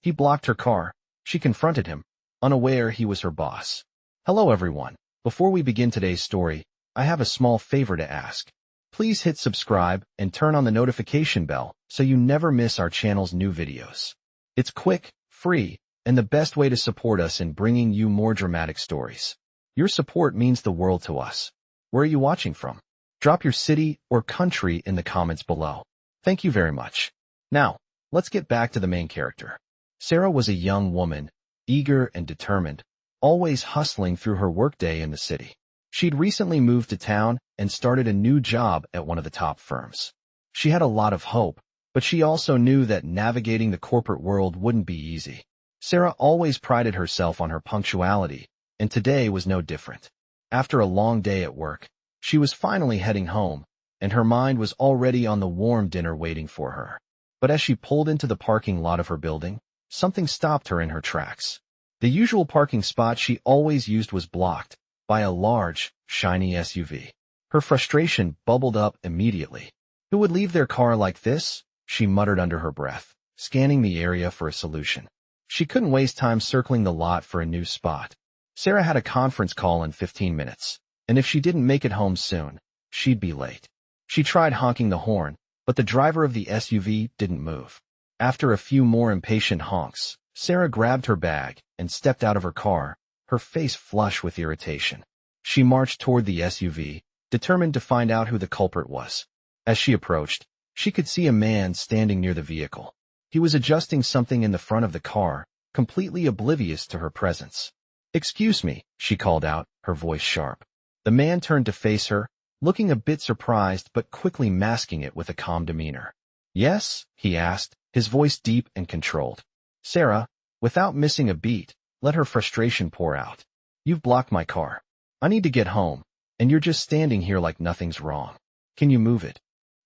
He blocked her car. She confronted him, unaware he was her boss. Hello everyone. Before we begin today's story, I have a small favor to ask. Please hit subscribe and turn on the notification bell so you never miss our channel's new videos. It's quick, free, and the best way to support us in bringing you more dramatic stories. Your support means the world to us. Where are you watching from? Drop your city or country in the comments below. Thank you very much. Now, let's get back to the main character. Sarah was a young woman, eager and determined, always hustling through her workday in the city. She'd recently moved to town and started a new job at one of the top firms. She had a lot of hope, but she also knew that navigating the corporate world wouldn't be easy. Sarah always prided herself on her punctuality, and today was no different. After a long day at work, she was finally heading home, and her mind was already on the warm dinner waiting for her. But as she pulled into the parking lot of her building, something stopped her in her tracks. The usual parking spot she always used was blocked by a large, shiny SUV. Her frustration bubbled up immediately. Who would leave their car like this? She muttered under her breath, scanning the area for a solution. She couldn't waste time circling the lot for a new spot. Sarah had a conference call in 15 minutes, and if she didn't make it home soon, she'd be late. She tried honking the horn, but the driver of the SUV didn't move. After a few more impatient honks, Sarah grabbed her bag and stepped out of her car, her face flush with irritation. She marched toward the SUV, determined to find out who the culprit was. As she approached, she could see a man standing near the vehicle. He was adjusting something in the front of the car, completely oblivious to her presence. "Excuse me," she called out, her voice sharp. The man turned to face her, looking a bit surprised but quickly masking it with a calm demeanor. "Yes?" he asked, his voice deep and controlled. Sarah, without missing a beat, let her frustration pour out. "You've blocked my car. I need to get home, and you're just standing here like nothing's wrong. Can you move it?"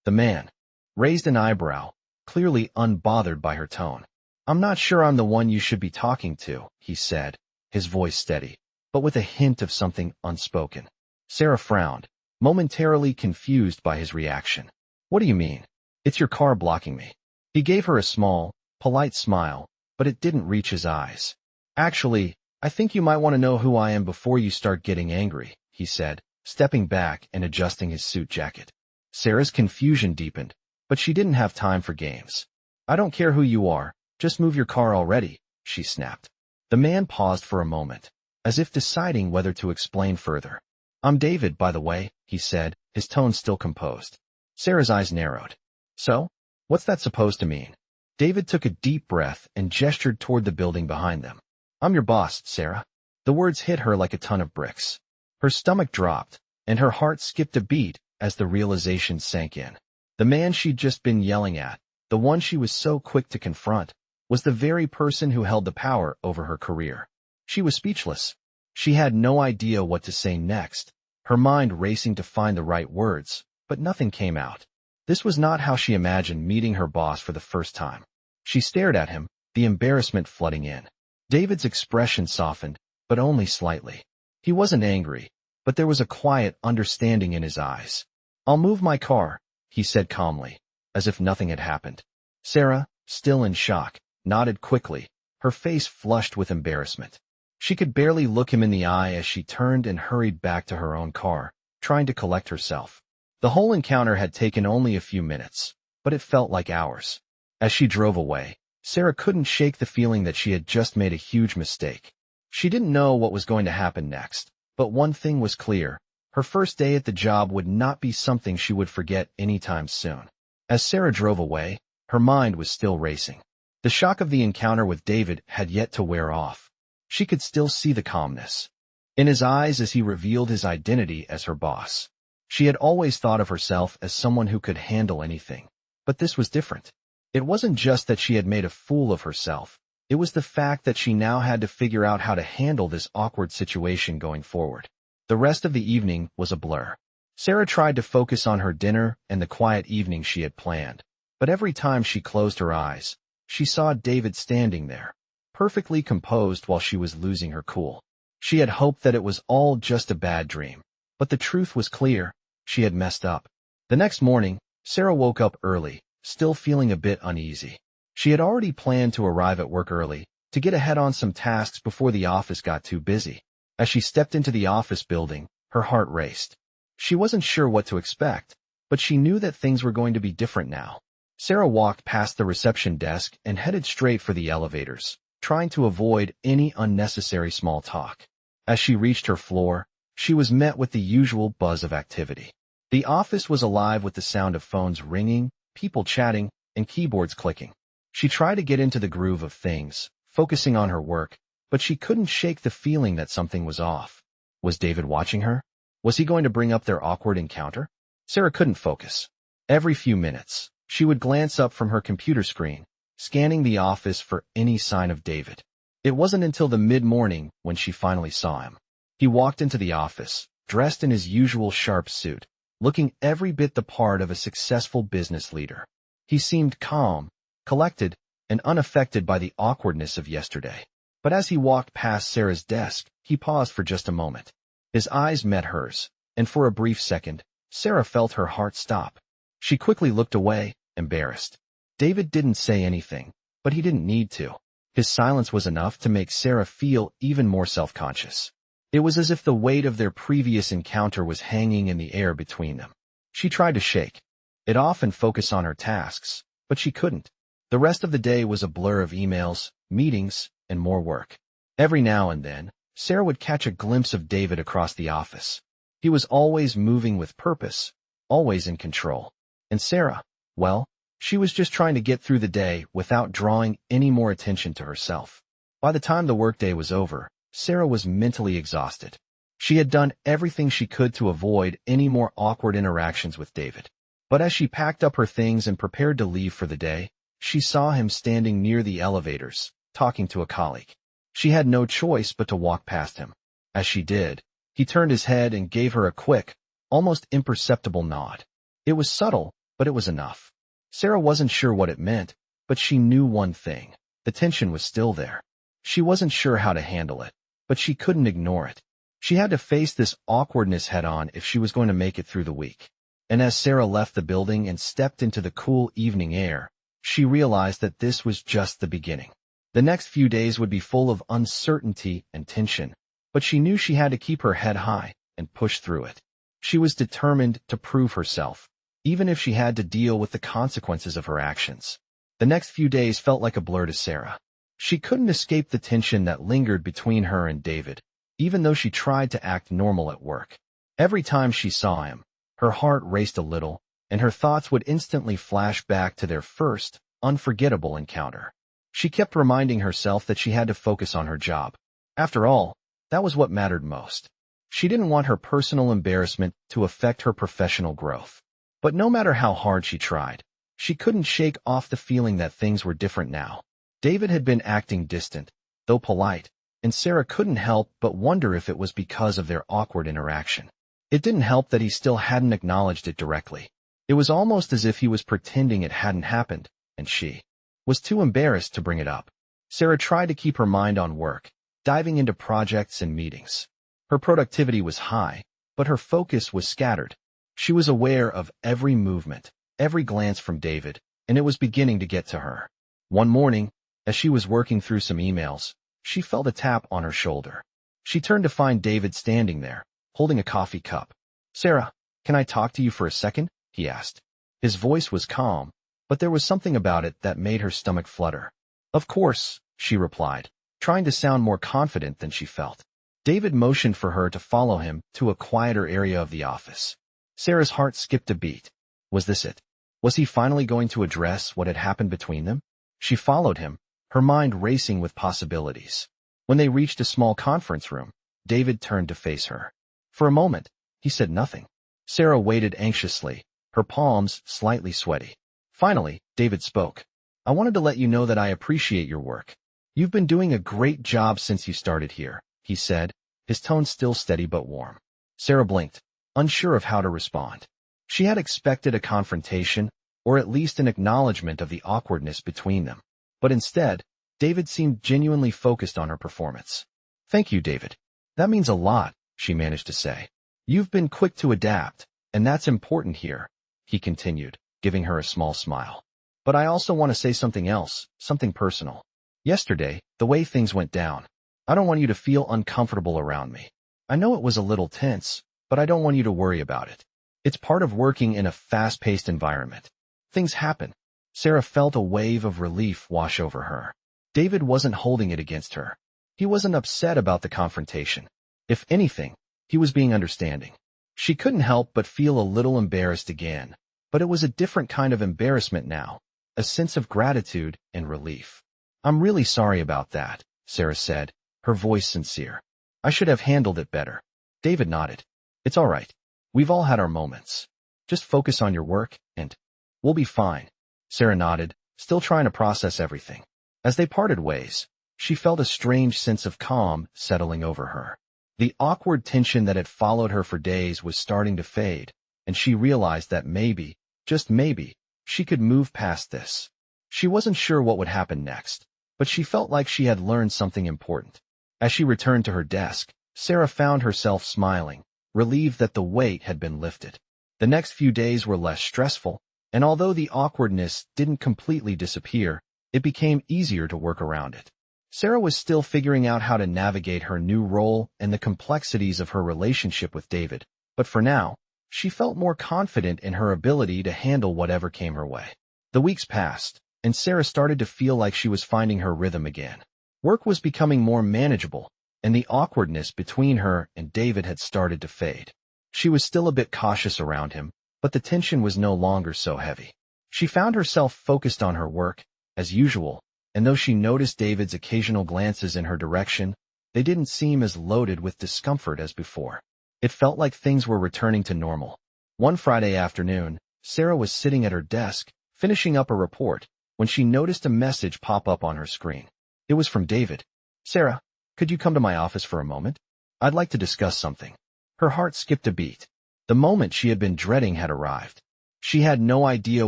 The man raised an eyebrow, clearly unbothered by her tone. "I'm not sure I'm the one you should be talking to," he said, his voice steady, but with a hint of something unspoken. Sarah frowned, momentarily confused by his reaction. "What do you mean? It's your car blocking me." He gave her a small, polite smile, but it didn't reach his eyes. "Actually, I think you might want to know who I am before you start getting angry," he said, stepping back and adjusting his suit jacket. Sarah's confusion deepened, but she didn't have time for games. "I don't care who you are, just move your car already," she snapped. The man paused for a moment, as if deciding whether to explain further. "I'm David, by the way," he said, his tone still composed. Sarah's eyes narrowed. "So? What's that supposed to mean?" David took a deep breath and gestured toward the building behind them. "I'm your boss, Sarah." The words hit her like a ton of bricks. Her stomach dropped, and her heart skipped a beat as the realization sank in. The man she'd just been yelling at, the one she was so quick to confront, was the very person who held the power over her career. She was speechless. She had no idea what to say next, her mind racing to find the right words, but nothing came out. This was not how she imagined meeting her boss for the first time. She stared at him, the embarrassment flooding in. David's expression softened, but only slightly. He wasn't angry, but there was a quiet understanding in his eyes. "I'll move my car," he said calmly, as if nothing had happened. Sarah, still in shock, nodded quickly, her face flushed with embarrassment. She could barely look him in the eye as she turned and hurried back to her own car, trying to collect herself. The whole encounter had taken only a few minutes, but it felt like hours. As she drove away, Sarah couldn't shake the feeling that she had just made a huge mistake. She didn't know what was going to happen next, but one thing was clear. Her first day at the job would not be something she would forget anytime soon. As Sarah drove away, her mind was still racing. The shock of the encounter with David had yet to wear off. She could still see the calmness in his eyes as he revealed his identity as her boss. She had always thought of herself as someone who could handle anything, but this was different. It wasn't just that she had made a fool of herself. It was the fact that she now had to figure out how to handle this awkward situation going forward. The rest of the evening was a blur. Sarah tried to focus on her dinner and the quiet evening she had planned, but every time she closed her eyes, she saw David standing there, perfectly composed while she was losing her cool. She had hoped that it was all just a bad dream, but the truth was clear. She had messed up. The next morning, Sarah woke up early, still feeling a bit uneasy. She had already planned to arrive at work early, to get ahead on some tasks before the office got too busy. As she stepped into the office building, her heart raced. She wasn't sure what to expect, but she knew that things were going to be different now. Sarah walked past the reception desk and headed straight for the elevators, trying to avoid any unnecessary small talk. As she reached her floor, she was met with the usual buzz of activity. The office was alive with the sound of phones ringing, people chatting, and keyboards clicking. She tried to get into the groove of things, focusing on her work, but she couldn't shake the feeling that something was off. Was David watching her? Was he going to bring up their awkward encounter? Sarah couldn't focus. Every few minutes, she would glance up from her computer screen, scanning the office for any sign of David. It wasn't until the mid-morning when she finally saw him. He walked into the office, dressed in his usual sharp suit, looking every bit the part of a successful business leader. He seemed calm, collected, and unaffected by the awkwardness of yesterday. But as he walked past Sarah's desk, he paused for just a moment. His eyes met hers, and for a brief second, Sarah felt her heart stop. She quickly looked away, embarrassed. David didn't say anything, but he didn't need to. His silence was enough to make Sarah feel even more self-conscious. It was as if the weight of their previous encounter was hanging in the air between them. She tried to shake it off and focus on her tasks, but she couldn't. The rest of the day was a blur of emails, meetings, and more work. Every now and then, Sarah would catch a glimpse of David across the office. He was always moving with purpose, always in control. And Sarah, well, she was just trying to get through the day without drawing any more attention to herself. By the time the workday was over, Sarah was mentally exhausted. She had done everything she could to avoid any more awkward interactions with David. But as she packed up her things and prepared to leave for the day, she saw him standing near the elevators, talking to a colleague. She had no choice but to walk past him. As she did, he turned his head and gave her a quick, almost imperceptible nod. It was subtle, but it was enough. Sarah wasn't sure what it meant, but she knew one thing. The tension was still there. She wasn't sure how to handle it, but she couldn't ignore it. She had to face this awkwardness head-on if she was going to make it through the week. And as Sarah left the building and stepped into the cool evening air, she realized that this was just the beginning. The next few days would be full of uncertainty and tension, but she knew she had to keep her head high and push through it. She was determined to prove herself, even if she had to deal with the consequences of her actions. The next few days felt like a blur to Sarah. She couldn't escape the tension that lingered between her and David, even though she tried to act normal at work. Every time she saw him, her heart raced a little, and her thoughts would instantly flash back to their first, unforgettable encounter. She kept reminding herself that she had to focus on her job. After all, that was what mattered most. She didn't want her personal embarrassment to affect her professional growth. But no matter how hard she tried, she couldn't shake off the feeling that things were different now. David had been acting distant, though polite, and Sarah couldn't help but wonder if it was because of their awkward interaction. It didn't help that he still hadn't acknowledged it directly. It was almost as if he was pretending it hadn't happened, and she was too embarrassed to bring it up. Sarah tried to keep her mind on work, diving into projects and meetings. Her productivity was high, but her focus was scattered. She was aware of every movement, every glance from David, and it was beginning to get to her. One morning, as she was working through some emails, she felt a tap on her shoulder. She turned to find David standing there, holding a coffee cup. "Sarah, can I talk to you for a second?" he asked. His voice was calm, but there was something about it that made her stomach flutter. "Of course," she replied, trying to sound more confident than she felt. David motioned for her to follow him to a quieter area of the office. Sarah's heart skipped a beat. Was this it? Was he finally going to address what had happened between them? She followed him, her mind racing with possibilities. When they reached a small conference room, David turned to face her. For a moment, he said nothing. Sarah waited anxiously, her palms slightly sweaty. Finally, David spoke. "I wanted to let you know that I appreciate your work. You've been doing a great job since you started here," he said, his tone still steady but warm. Sarah blinked, unsure of how to respond. She had expected a confrontation, or at least an acknowledgement of the awkwardness between them. But instead, David seemed genuinely focused on her performance. "Thank you, David. That means a lot," she managed to say. "You've been quick to adapt, and that's important here," he continued, giving her a small smile. But I also want to say something else, something personal. Yesterday, the way things went down, I don't want you to feel uncomfortable around me. I know it was a little tense, but I don't want you to worry about it. It's part of working in a fast-paced environment. Things happen. Sarah felt a wave of relief wash over her. David wasn't holding it against her. He wasn't upset about the confrontation. If anything, he was being understanding. She couldn't help but feel a little embarrassed again, but it was a different kind of embarrassment now, a sense of gratitude and relief. I'm really sorry about that, Sarah said, her voice sincere. I should have handled it better. David nodded. It's all right. We've all had our moments. Just focus on your work, and we'll be fine. Sarah nodded, still trying to process everything. As they parted ways, she felt a strange sense of calm settling over her. The awkward tension that had followed her for days was starting to fade, and she realized that maybe, just maybe, she could move past this. She wasn't sure what would happen next, but she felt like she had learned something important. As she returned to her desk, Sarah found herself smiling, relieved that the weight had been lifted. The next few days were less stressful, and although the awkwardness didn't completely disappear, it became easier to work around it. Sarah was still figuring out how to navigate her new role and the complexities of her relationship with David, but for now, she felt more confident in her ability to handle whatever came her way. The weeks passed, and Sarah started to feel like she was finding her rhythm again. Work was becoming more manageable, and the awkwardness between her and David had started to fade. She was still a bit cautious around him, but the tension was no longer so heavy. She found herself focused on her work, as usual, and though she noticed David's occasional glances in her direction, they didn't seem as loaded with discomfort as before. It felt like things were returning to normal. One Friday afternoon, Sarah was sitting at her desk, finishing up a report, when she noticed a message pop up on her screen. It was from David. Sarah, could you come to my office for a moment? I'd like to discuss something. Her heart skipped a beat. The moment she had been dreading had arrived. She had no idea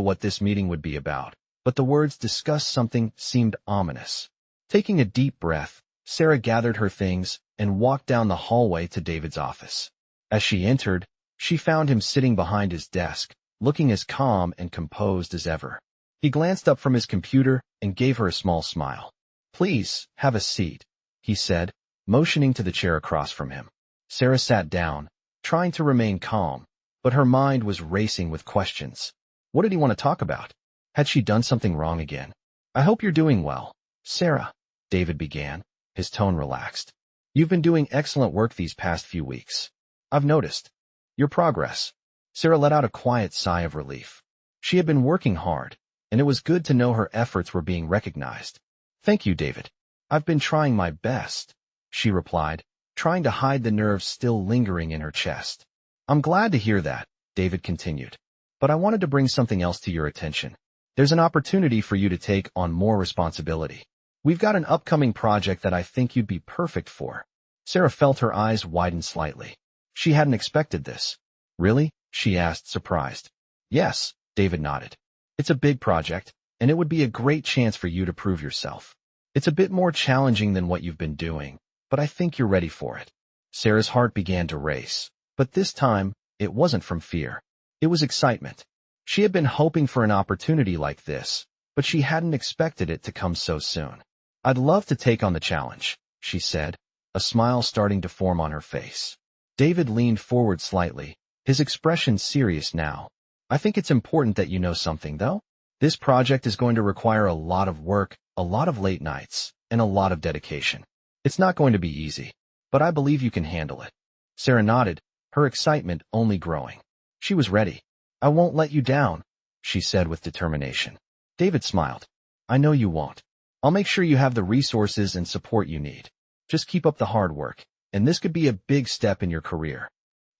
what this meeting would be about, but the words discuss something seemed ominous. Taking a deep breath, Sarah gathered her things and walked down the hallway to David's office. As she entered, she found him sitting behind his desk, looking as calm and composed as ever. He glanced up from his computer and gave her a small smile. Please, have a seat, he said, motioning to the chair across from him. Sarah sat down, trying to remain calm, but her mind was racing with questions. What did he want to talk about? Had she done something wrong again? I hope you're doing well, Sarah, David began, his tone relaxed. You've been doing excellent work these past few weeks. I've noticed your progress. Sarah let out a quiet sigh of relief. She had been working hard, and it was good to know her efforts were being recognized. Thank you, David. I've been trying my best, she replied, trying to hide the nerves still lingering in her chest. I'm glad to hear that, David continued. But I wanted to bring something else to your attention. There's an opportunity for you to take on more responsibility. We've got an upcoming project that I think you'd be perfect for. Sarah felt her eyes widen slightly. She hadn't expected this. Really? She asked, surprised. Yes, David nodded. It's a big project, and it would be a great chance for you to prove yourself. It's a bit more challenging than what you've been doing, but I think you're ready for it. Sarah's heart began to race, but this time, it wasn't from fear. It was excitement. She had been hoping for an opportunity like this, but she hadn't expected it to come so soon. I'd love to take on the challenge, she said, a smile starting to form on her face. David leaned forward slightly, his expression serious now. I think it's important that you know something, though. This project is going to require a lot of work, a lot of late nights, and a lot of dedication. It's not going to be easy, but I believe you can handle it. Sarah nodded, her excitement only growing. She was ready. I won't let you down, she said with determination. David smiled. I know you won't. I'll make sure you have the resources and support you need. Just keep up the hard work, and this could be a big step in your career.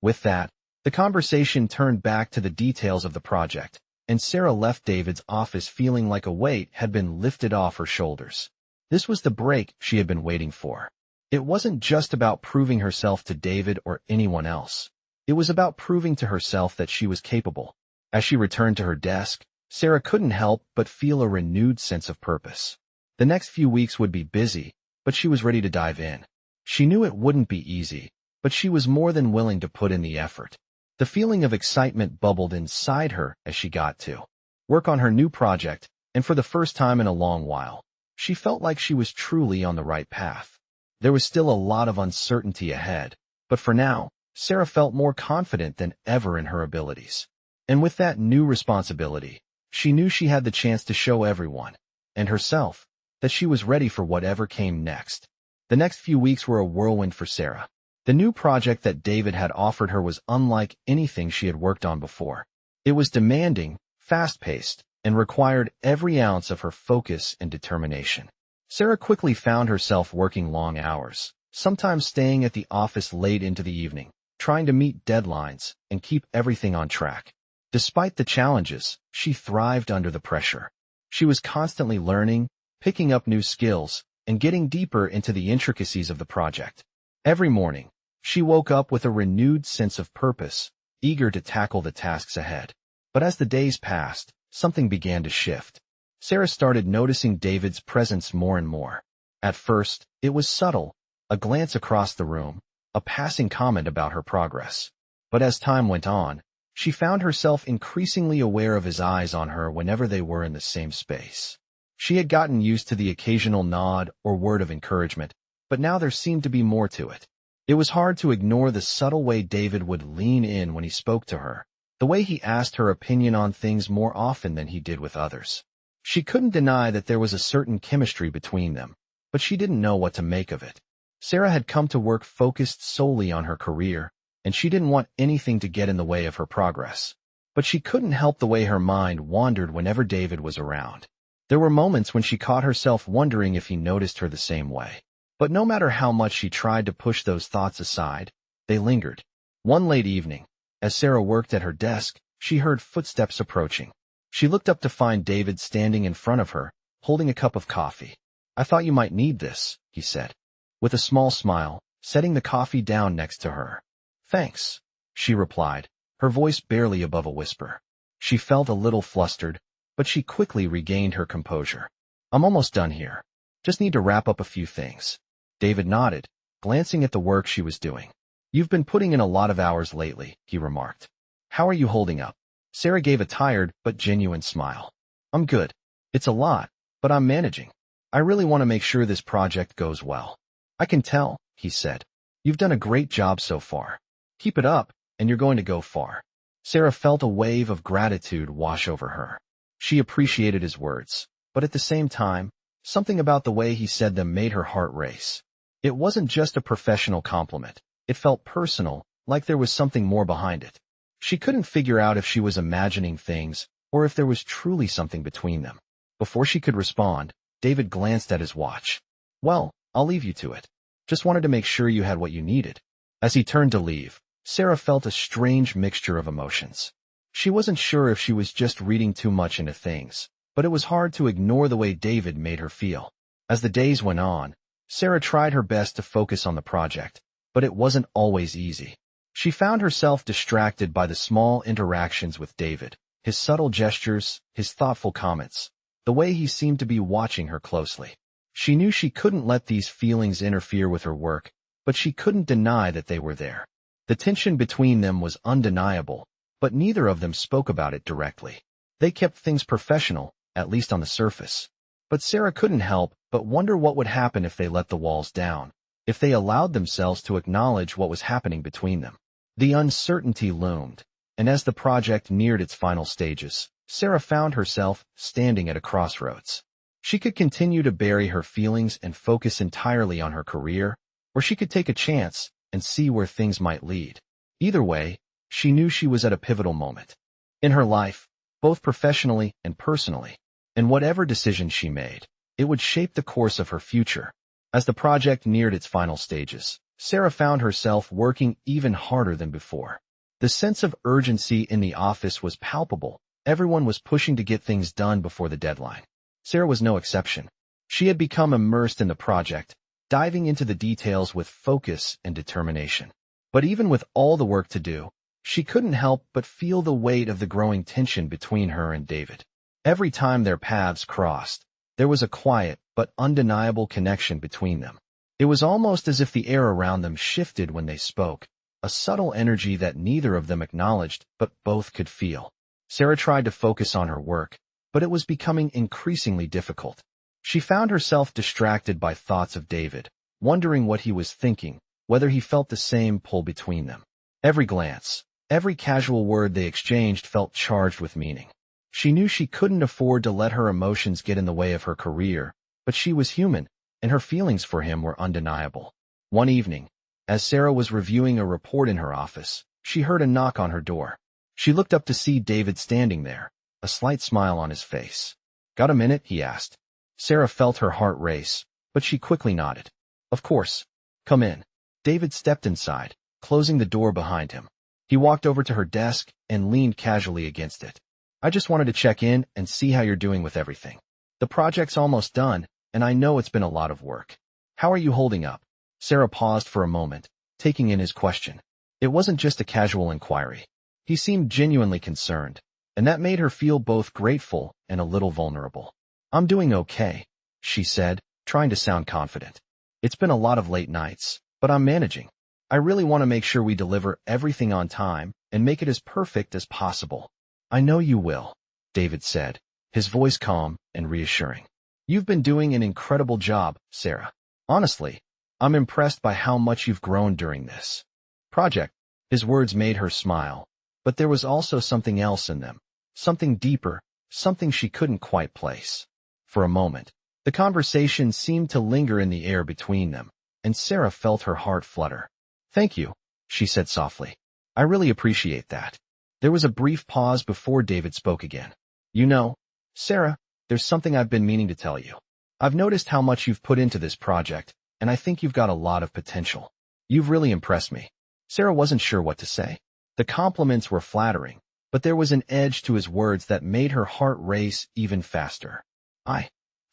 With that, the conversation turned back to the details of the project, and Sarah left David's office feeling like a weight had been lifted off her shoulders. This was the break she had been waiting for. It wasn't just about proving herself to David or anyone else. It was about proving to herself that she was capable. As she returned to her desk, Sarah couldn't help but feel a renewed sense of purpose. The next few weeks would be busy, but she was ready to dive in. She knew it wouldn't be easy, but she was more than willing to put in the effort. The feeling of excitement bubbled inside her as she got to work on her new project and for the first time in a long while, she felt like she was truly on the right path. There was still a lot of uncertainty ahead, but for now, Sarah felt more confident than ever in her abilities. And with that new responsibility, she knew she had the chance to show everyone, and herself, that she was ready for whatever came next. The next few weeks were a whirlwind for Sarah. The new project that David had offered her was unlike anything she had worked on before. It was demanding, fast-paced, and required every ounce of her focus and determination. Sarah quickly found herself working long hours, sometimes staying at the office late into the evening, trying to meet deadlines and keep everything on track. Despite the challenges, she thrived under the pressure. She was constantly learning, picking up new skills, and getting deeper into the intricacies of the project. Every morning, she woke up with a renewed sense of purpose, eager to tackle the tasks ahead. But as the days passed, something began to shift. Sarah started noticing David's presence more and more. At first, it was subtle, a glance across the room, a passing comment about her progress. But as time went on, she found herself increasingly aware of his eyes on her whenever they were in the same space. She had gotten used to the occasional nod or word of encouragement, but now there seemed to be more to it. It was hard to ignore the subtle way David would lean in when he spoke to her, the way he asked her opinion on things more often than he did with others. She couldn't deny that there was a certain chemistry between them, but she didn't know what to make of it. Sarah had come to work focused solely on her career, and she didn't want anything to get in the way of her progress. But she couldn't help the way her mind wandered whenever David was around. There were moments when she caught herself wondering if he noticed her the same way. But no matter how much she tried to push those thoughts aside, they lingered. One late evening, as Sarah worked at her desk, she heard footsteps approaching. She looked up to find David standing in front of her, holding a cup of coffee. "I thought you might need this," he said, with a small smile, setting the coffee down next to her. "Thanks," she replied, her voice barely above a whisper. She felt a little flustered, but she quickly regained her composure. "I'm almost done here. Just need to wrap up a few things." David nodded, glancing at the work she was doing. "You've been putting in a lot of hours lately," he remarked. "How are you holding up?" Sarah gave a tired but genuine smile. "I'm good. It's a lot, but I'm managing. I really want to make sure this project goes well." "I can tell," he said. "You've done a great job so far. Keep it up, and you're going to go far." Sarah felt a wave of gratitude wash over her. She appreciated his words, but at the same time, something about the way he said them made her heart race. It wasn't just a professional compliment. It felt personal, like there was something more behind it. She couldn't figure out if she was imagining things or if there was truly something between them. Before she could respond, David glanced at his watch. "Well, I'll leave you to it. Just wanted to make sure you had what you needed." As he turned to leave, Sarah felt a strange mixture of emotions. She wasn't sure if she was just reading too much into things, but it was hard to ignore the way David made her feel. As the days went on, Sarah tried her best to focus on the project, but it wasn't always easy. She found herself distracted by the small interactions with David, his subtle gestures, his thoughtful comments, the way he seemed to be watching her closely. She knew she couldn't let these feelings interfere with her work, but she couldn't deny that they were there. The tension between them was undeniable, but neither of them spoke about it directly. They kept things professional, at least on the surface. But Sarah couldn't help but wonder what would happen if they let the walls down, if they allowed themselves to acknowledge what was happening between them. The uncertainty loomed, and as the project neared its final stages, Sarah found herself standing at a crossroads. She could continue to bury her feelings and focus entirely on her career, or she could take a chance and see where things might lead. Either way, she knew she was at a pivotal moment in her life, both professionally and personally, and whatever decision she made, it would shape the course of her future. As the project neared its final stages, Sarah found herself working even harder than before. The sense of urgency in the office was palpable. Everyone was pushing to get things done before the deadline. Sarah was no exception. She had become immersed in the project, diving into the details with focus and determination. But even with all the work to do, she couldn't help but feel the weight of the growing tension between her and David. Every time their paths crossed, there was a quiet but undeniable connection between them. It was almost as if the air around them shifted when they spoke, a subtle energy that neither of them acknowledged but both could feel. Sarah tried to focus on her work, but it was becoming increasingly difficult. She found herself distracted by thoughts of David, wondering what he was thinking, whether he felt the same pull between them. Every glance, every casual word they exchanged felt charged with meaning. She knew she couldn't afford to let her emotions get in the way of her career, but she was human, and her feelings for him were undeniable. One evening, as Sarah was reviewing a report in her office, she heard a knock on her door. She looked up to see David standing there, a slight smile on his face. "Got a minute?" he asked. Sarah felt her heart race, but she quickly nodded. "Of course. Come in." David stepped inside, closing the door behind him. He walked over to her desk and leaned casually against it. "I just wanted to check in and see how you're doing with everything. The project's almost done, and I know it's been a lot of work. How are you holding up?" Sarah paused for a moment, taking in his question. It wasn't just a casual inquiry. He seemed genuinely concerned, and that made her feel both grateful and a little vulnerable. "I'm doing okay," she said, trying to sound confident. "It's been a lot of late nights, but I'm managing. I really want to make sure we deliver everything on time and make it as perfect as possible." "I know you will," David said, his voice calm and reassuring. "You've been doing an incredible job, Sarah. Honestly, I'm impressed by how much you've grown during this project." His words made her smile, but there was also something else in them, something deeper, something she couldn't quite place. For a moment, the conversation seemed to linger in the air between them, and Sarah felt her heart flutter. "Thank you," she said softly. "I really appreciate that." There was a brief pause before David spoke again. "You know, Sarah, there's something I've been meaning to tell you. I've noticed how much you've put into this project, and I think you've got a lot of potential. You've really impressed me." Sarah wasn't sure what to say. The compliments were flattering, but there was an edge to his words that made her heart race even faster.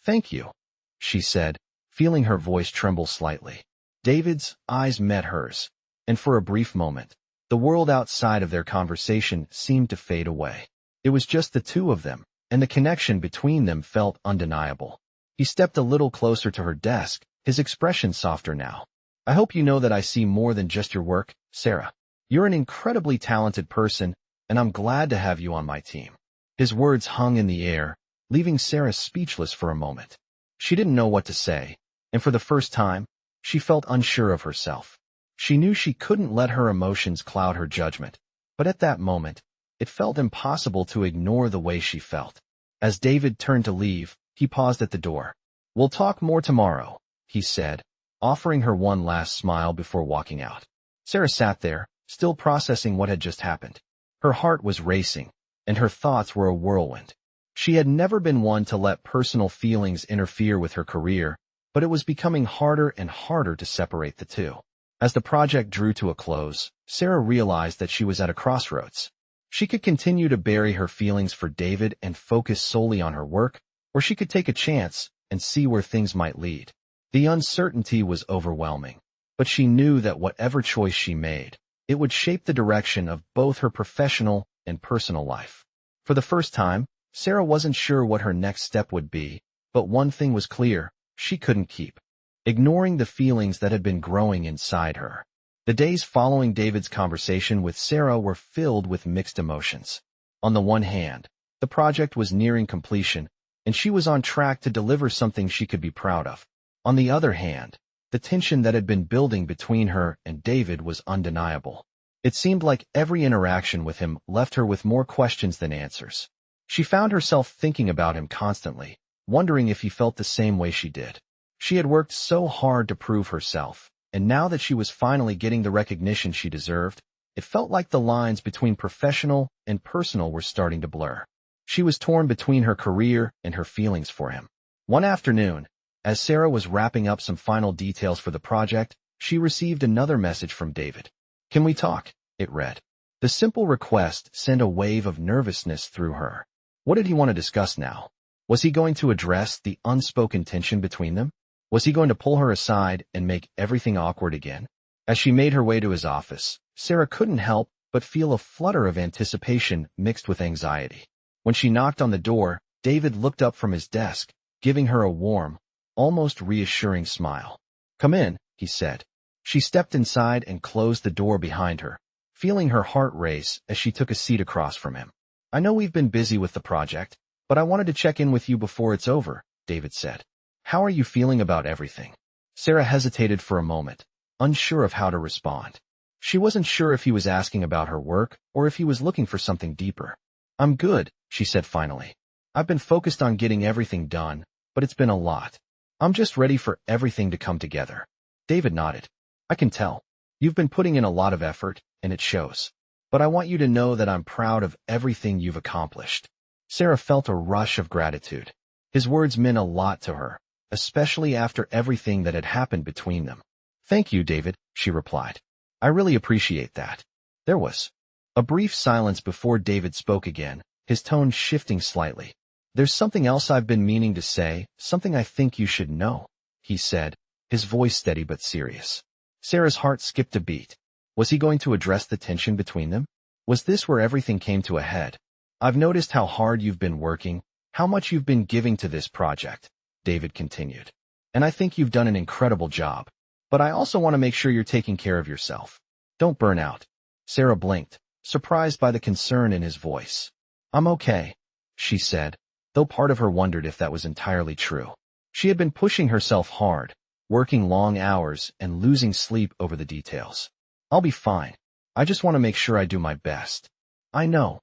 Thank you," she said, feeling her voice tremble slightly. David's eyes met hers, and for a brief moment, the world outside of their conversation seemed to fade away. It was just the two of them, and the connection between them felt undeniable. He stepped a little closer to her desk, his expression softer now. "I hope you know that I see more than just your work, Sarah. You're an incredibly talented person, and I'm glad to have you on my team." His words hung in the air, leaving Sarah speechless for a moment. She didn't know what to say, and for the first time, she felt unsure of herself. She knew she couldn't let her emotions cloud her judgment, but at that moment, it felt impossible to ignore the way she felt. As David turned to leave, he paused at the door. "We'll talk more tomorrow," he said, offering her one last smile before walking out. Sarah sat there, still processing what had just happened. Her heart was racing, and her thoughts were a whirlwind. She had never been one to let personal feelings interfere with her career, but it was becoming harder and harder to separate the two. As the project drew to a close, Sarah realized that she was at a crossroads. She could continue to bury her feelings for David and focus solely on her work, or she could take a chance and see where things might lead. The uncertainty was overwhelming, but she knew that whatever choice she made, it would shape the direction of both her professional and personal life. For the first time, Sarah wasn't sure what her next step would be, but one thing was clear: she couldn't keep ignoring the feelings that had been growing inside her. The days following David's conversation with Sarah were filled with mixed emotions. On the one hand, the project was nearing completion, and she was on track to deliver something she could be proud of. On the other hand, the tension that had been building between her and David was undeniable. It seemed like every interaction with him left her with more questions than answers. She found herself thinking about him constantly, wondering if he felt the same way she did. She had worked so hard to prove herself, and now that she was finally getting the recognition she deserved, it felt like the lines between professional and personal were starting to blur. She was torn between her career and her feelings for him. One afternoon, as Sarah was wrapping up some final details for the project, she received another message from David. "Can we talk?" it read. The simple request sent a wave of nervousness through her. What did he want to discuss now? Was he going to address the unspoken tension between them? Was he going to pull her aside and make everything awkward again? As she made her way to his office, Sarah couldn't help but feel a flutter of anticipation mixed with anxiety. When she knocked on the door, David looked up from his desk, giving her a warm, almost reassuring smile. "Come in," he said. She stepped inside and closed the door behind her, feeling her heart race as she took a seat across from him. "I know we've been busy with the project, But I wanted to check in with you before it's over, David said. How are you feeling about everything? Sarah hesitated for a moment, unsure of how to respond. She wasn't sure if he was asking about her work or if he was looking for something deeper. I'm good, she said finally. I've been focused on getting everything done, but it's been a lot. I'm just ready for everything to come together. David nodded. I can tell. You've been putting in a lot of effort, and it shows. But I want you to know that I'm proud of everything you've accomplished. Sarah felt a rush of gratitude. His words meant a lot to her, especially after everything that had happened between them. Thank you, David, she replied. I really appreciate that. There was a brief silence before David spoke again, his tone shifting slightly. There's something else I've been meaning to say, something I think you should know, he said, his voice steady but serious. Sarah's heart skipped a beat. Was he going to address the tension between them? Was this where everything came to a head? I've noticed how hard you've been working, how much you've been giving to this project, David continued. And I think you've done an incredible job. But I also want to make sure you're taking care of yourself. Don't burn out. Sarah blinked, surprised by the concern in his voice. I'm okay, she said, though part of her wondered if that was entirely true. She had been pushing herself hard, working long hours and losing sleep over the details. I'll be fine. I just want to make sure I do my best. I know,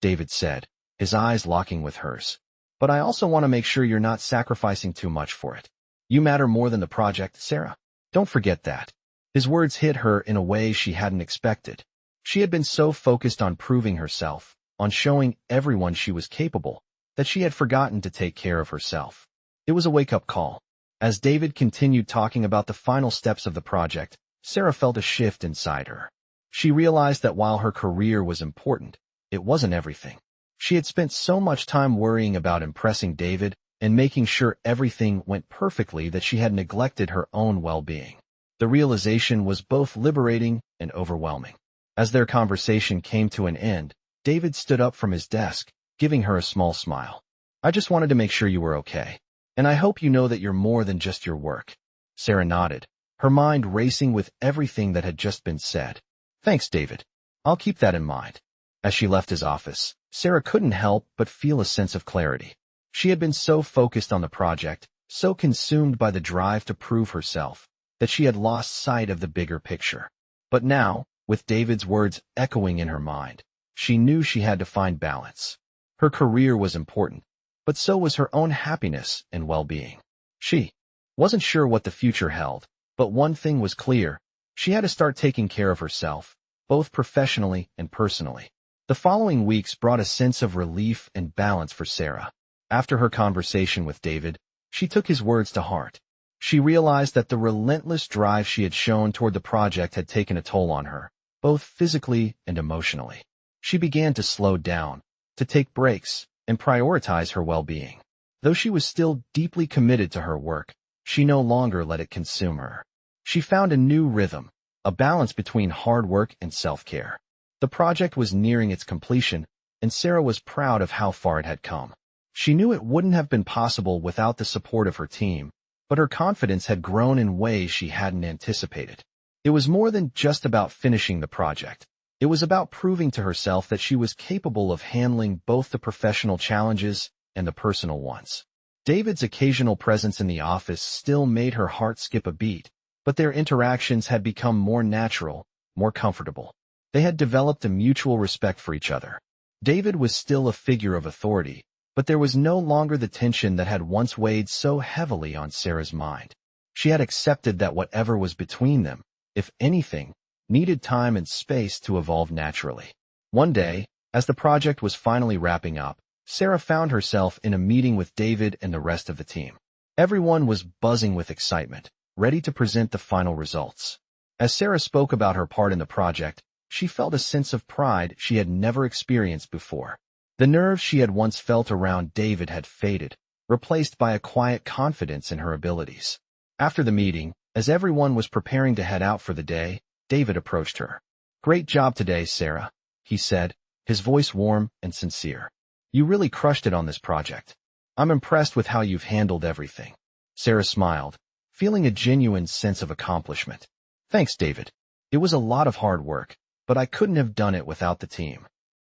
David said, his eyes locking with hers. But I also want to make sure you're not sacrificing too much for it. You matter more than the project, Sarah. Don't forget that. His words hit her in a way she hadn't expected. She had been so focused on proving herself, on showing everyone she was capable, that she had forgotten to take care of herself. It was a wake-up call. As David continued talking about the final steps of the project, Sarah felt a shift inside her. She realized that while her career was important, it wasn't everything. She had spent so much time worrying about impressing David and making sure everything went perfectly that she had neglected her own well-being. The realization was both liberating and overwhelming. As their conversation came to an end, David stood up from his desk, giving her a small smile. I just wanted to make sure you were okay. And I hope you know that you're more than just your work. Sarah nodded, her mind racing with everything that had just been said. Thanks, David. I'll keep that in mind. As she left his office, Sarah couldn't help but feel a sense of clarity. She had been so focused on the project, so consumed by the drive to prove herself, that she had lost sight of the bigger picture. But now, with David's words echoing in her mind, she knew she had to find balance. Her career was important, but so was her own happiness and well-being. She wasn't sure what the future held, but one thing was clear. She had to start taking care of herself, both professionally and personally. The following weeks brought a sense of relief and balance for Sarah. After her conversation with David, she took his words to heart. She realized that the relentless drive she had shown toward the project had taken a toll on her, both physically and emotionally. She began to slow down, to take breaks, and prioritize her well-being. Though she was still deeply committed to her work, she no longer let it consume her. She found a new rhythm, a balance between hard work and self-care. The project was nearing its completion, and Sarah was proud of how far it had come. She knew it wouldn't have been possible without the support of her team, but her confidence had grown in ways she hadn't anticipated. It was more than just about finishing the project. It was about proving to herself that she was capable of handling both the professional challenges and the personal ones. David's occasional presence in the office still made her heart skip a beat, but their interactions had become more natural, more comfortable. They had developed a mutual respect for each other. David was still a figure of authority, but there was no longer the tension that had once weighed so heavily on Sarah's mind. She had accepted that whatever was between them, if anything, needed time and space to evolve naturally. One day, as the project was finally wrapping up, Sarah found herself in a meeting with David and the rest of the team. Everyone was buzzing with excitement, ready to present the final results. As Sarah spoke about her part in the project, she felt a sense of pride she had never experienced before. The nerves she had once felt around David had faded, replaced by a quiet confidence in her abilities. After the meeting, as everyone was preparing to head out for the day, David approached her. Great job today, Sarah, he said, his voice warm and sincere. You really crushed it on this project. I'm impressed with how you've handled everything. Sarah smiled, feeling a genuine sense of accomplishment. Thanks, David. It was a lot of hard work, but I couldn't have done it without the team.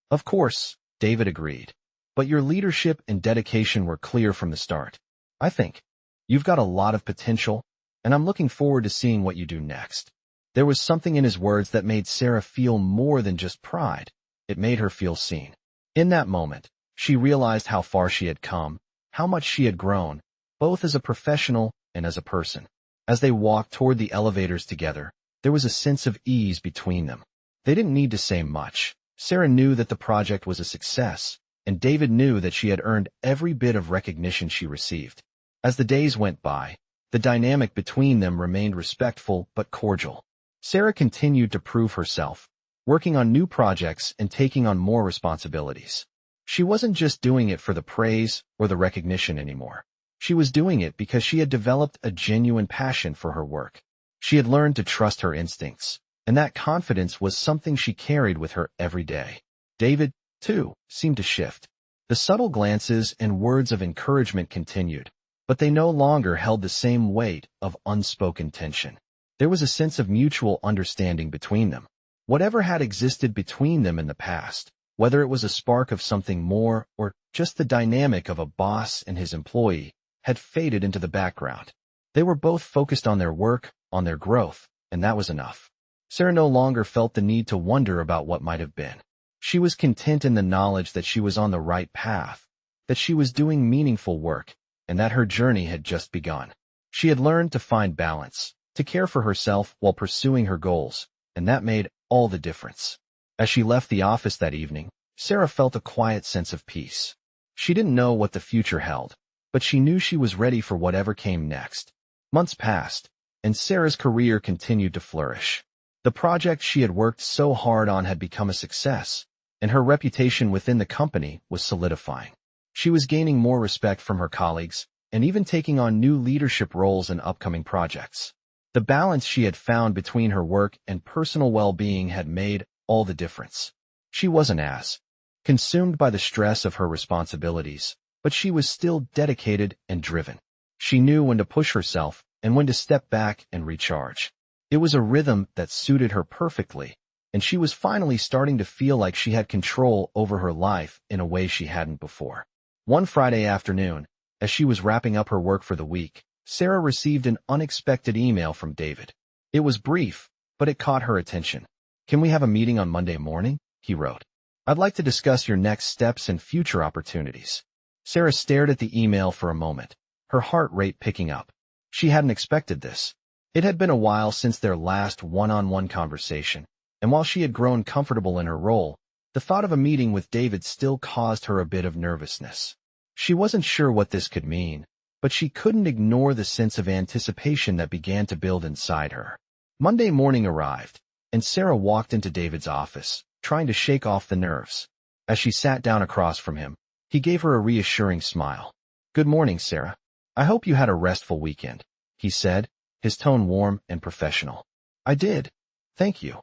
Of course, David agreed. but your leadership and dedication were clear from the start. I think you've got a lot of potential, and I'm looking forward to seeing what you do next." There was something in his words that made Sarah feel more than just pride. It made her feel seen. In that moment, she realized how far she had come, how much she had grown, both as a professional and as a person. As they walked toward the elevators together, there was a sense of ease between them. They didn't need to say much. Sarah knew that the project was a success, and David knew that she had earned every bit of recognition she received. As the days went by, the dynamic between them remained respectful but cordial. Sarah continued to prove herself, working on new projects and taking on more responsibilities. She wasn't just doing it for the praise or the recognition anymore. She was doing it because she had developed a genuine passion for her work. She had learned to trust her instincts, and that confidence was something she carried with her every day. David, too, seemed to shift. The subtle glances and words of encouragement continued, but they no longer held the same weight of unspoken tension. There was a sense of mutual understanding between them. Whatever had existed between them in the past, whether it was a spark of something more or just the dynamic of a boss and his employee, had faded into the background. They were both focused on their work, on their growth, and that was enough. Sarah no longer felt the need to wonder about what might have been. She was content in the knowledge that she was on the right path, that she was doing meaningful work, and that her journey had just begun. She had learned to find balance, to care for herself while pursuing her goals, and that made all the difference. As she left the office that evening, Sarah felt a quiet sense of peace. She didn't know what the future held, but she knew she was ready for whatever came next. Months passed, and Sarah's career continued to flourish. The project she had worked so hard on had become a success, and her reputation within the company was solidifying. She was gaining more respect from her colleagues, and even taking on new leadership roles in upcoming projects. The balance she had found between her work and personal well-being had made all the difference. She wasn't as consumed by the stress of her responsibilities, but she was still dedicated and driven. She knew when to push herself and when to step back and recharge. It was a rhythm that suited her perfectly, and she was finally starting to feel like she had control over her life in a way she hadn't before. One Friday afternoon, as she was wrapping up her work for the week, Sarah received an unexpected email from David. It was brief, but it caught her attention. "Can we have a meeting on Monday morning?" he wrote. "I'd like to discuss your next steps and future opportunities." Sarah stared at the email for a moment, her heart rate picking up. She hadn't expected this. It had been a while since their last one-on-one conversation, and while she had grown comfortable in her role, the thought of a meeting with David still caused her a bit of nervousness. She wasn't sure what this could mean, but she couldn't ignore the sense of anticipation that began to build inside her. Monday morning arrived, and Sarah walked into David's office, trying to shake off the nerves. As she sat down across from him, he gave her a reassuring smile. "Good morning, Sarah. I hope you had a restful weekend," he said, his tone warm and professional. "I did. Thank you,"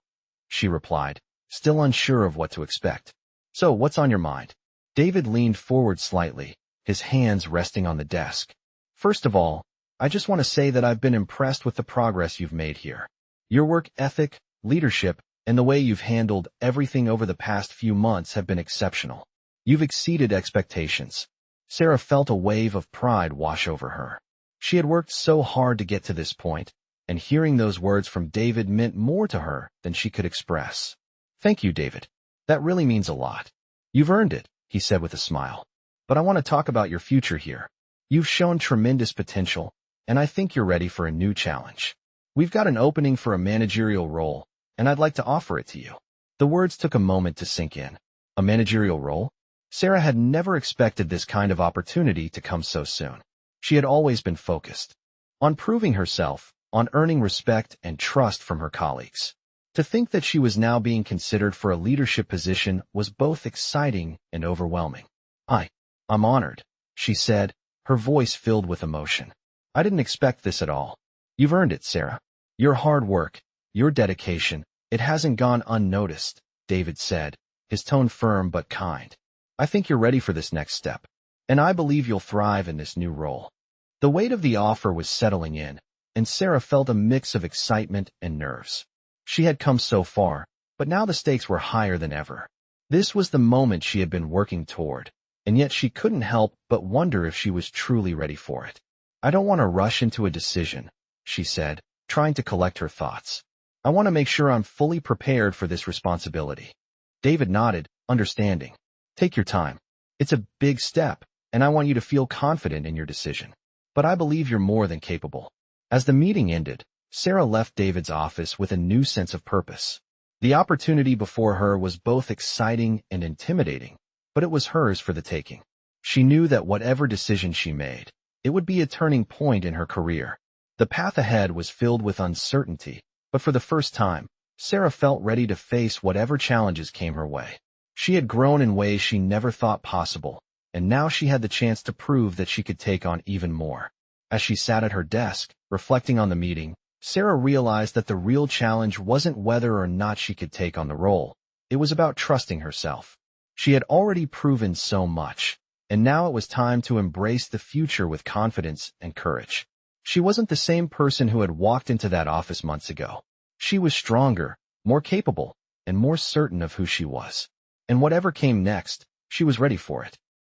she replied, still unsure of what to expect. "So, what's on your mind?" David leaned forward slightly, his hands resting on the desk. "First of all, I just want to say that I've been impressed with the progress you've made here. Your work ethic, leadership, and the way you've handled everything over the past few months have been exceptional. You've exceeded expectations." Sarah felt a wave of pride wash over her. She had worked so hard to get to this point, and hearing those words from David meant more to her than she could express. "Thank you, David. That really means a lot." "You've earned it," he said with a smile. "But I want to talk about your future here. You've shown tremendous potential, and I think you're ready for a new challenge. We've got an opening for a managerial role, and I'd like to offer it to you." The words took a moment to sink in. A managerial role? Sarah had never expected this kind of opportunity to come so soon. She had always been focused on proving herself, on earning respect and trust from her colleagues. To think that she was now being considered for a leadership position was both exciting and overwhelming. I'm honored," she said, her voice filled with emotion. "I didn't expect this at all. You've earned it, Sarah. Your hard work, your dedication, it hasn't gone unnoticed," David said, his tone firm but kind. "I think you're ready for this next step, and I believe you'll thrive in this new role." The weight of the offer was settling in, and Sarah felt a mix of excitement and nerves. She had come so far, but now the stakes were higher than ever. This was the moment she had been working toward, and yet she couldn't help but wonder if she was truly ready for it. "I don't want to rush into a decision," she said, trying to collect her thoughts. "I want to make sure I'm fully prepared for this responsibility." David nodded, understanding. "Take your time. It's a big step, and I want you to feel confident in your decision. But I believe you're more than capable." As the meeting ended, Sarah left David's office with a new sense of purpose. The opportunity before her was both exciting and intimidating, but it was hers for the taking. She knew that whatever decision she made, it would be a turning point in her career. The path ahead was filled with uncertainty, but for the first time, Sarah felt ready to face whatever challenges came her way. She had grown in ways she never thought possible, and now she had the chance to prove that she could take on even more. As she sat at her desk, reflecting on the meeting, Sarah realized that the real challenge wasn't whether or not she could take on the role. It was about trusting herself. She had already proven so much, and now it was time to embrace the future with confidence and courage. She wasn't the same person who had walked into that office months ago. She was stronger, more capable, and more certain of who she was. And whatever came next, she was ready for it.